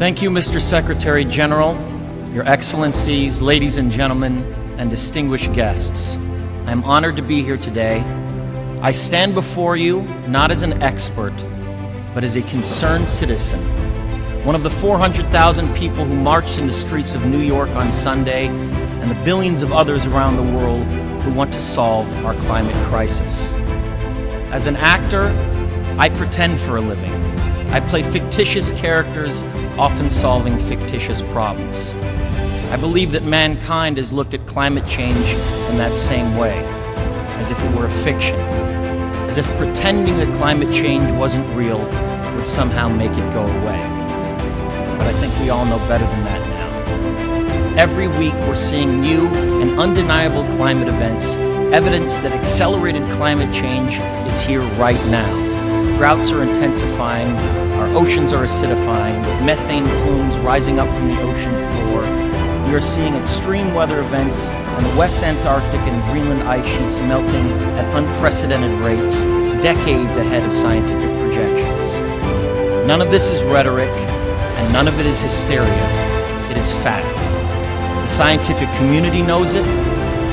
Thank you, Mr. Secretary General, Your Excellencies, ladies and gentlemen, and distinguished guests. I am honored to be here today. I stand before you not as an expert, but as a concerned citizen, one of the 400,000 people who marched in the streets of New York on Sunday, and the billions of others around the world who want to solve our climate crisis. As an actor, I pretend for a living. I play fictitious characters, often solving fictitious problems. I believe that mankind has looked at climate change in that same way, as if it were a fiction, as if pretending that climate change wasn't real would somehow make it go away. But I think we all know better than that now. Every week we're seeing new and undeniable climate events, evidence that accelerated climate change is here right now. Droughts are intensifying, our oceans are acidifying, with methane plumes rising up from the ocean floor. We are seeing extreme weather events and the West Antarctic and Greenland ice sheets melting at unprecedented rates, decades ahead of scientific projections. None of this is rhetoric, and none of it is hysteria. It is fact. The scientific community knows it,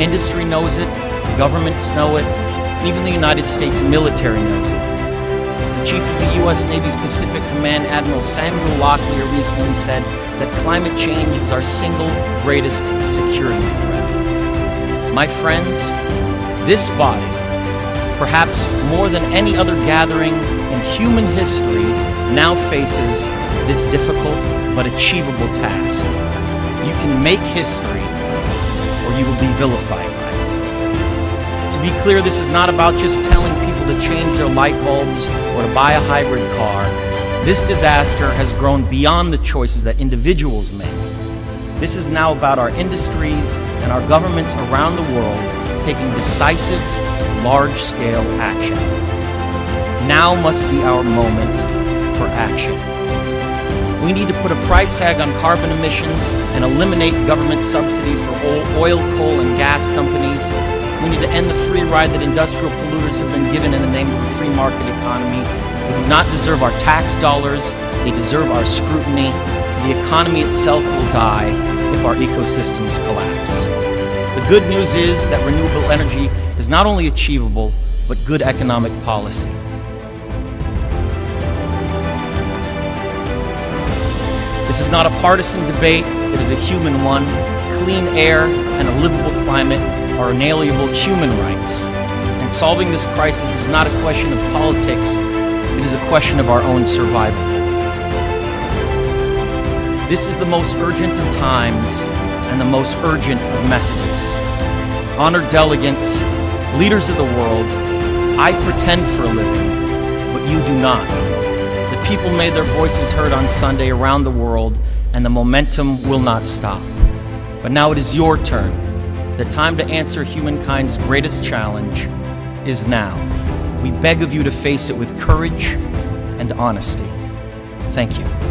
industry knows it, governments know it, even the United States military knows it. The Chief of the U.S. Navy's Pacific Command, Admiral Samuel Locklear, recently said that climate change is our single greatest security threat. My friends, this body, perhaps more than any other gathering in human history, now faces this difficult but achievable task. You can make history, or you will be vilified by it. To be clear, this is not about just telling people to change their light bulbs or to buy a hybrid car. This disaster has grown beyond the choices that individuals make. This is now about our industries and our governments around the world taking decisive, large-scale action. Now must be our moment for action. We need to put a price tag on carbon emissions and eliminate government subsidies for oil, coal, and gas companies. We need to end the free ride that industrial polluters have been given in the name of a free market economy. They do not deserve our tax dollars. They deserve our scrutiny. For the economy itself will die if our ecosystems collapse. The good news is that renewable energy is not only achievable, but good economic policy. This is not a partisan debate, it is a human one. Clean air and a livable climate are inalienable human rights. And solving this crisis is not a question of politics, it is a question of our own survival. This is the most urgent of times and the most urgent of messages. Honored delegates, leaders of the world, I pretend for a living, but you do not. The people made their voices heard on Sunday around the world, and the momentum will not stop. But now it is your turn. The time to answer humankind's greatest challenge is now. We beg of you to face it with courage and honesty. Thank you.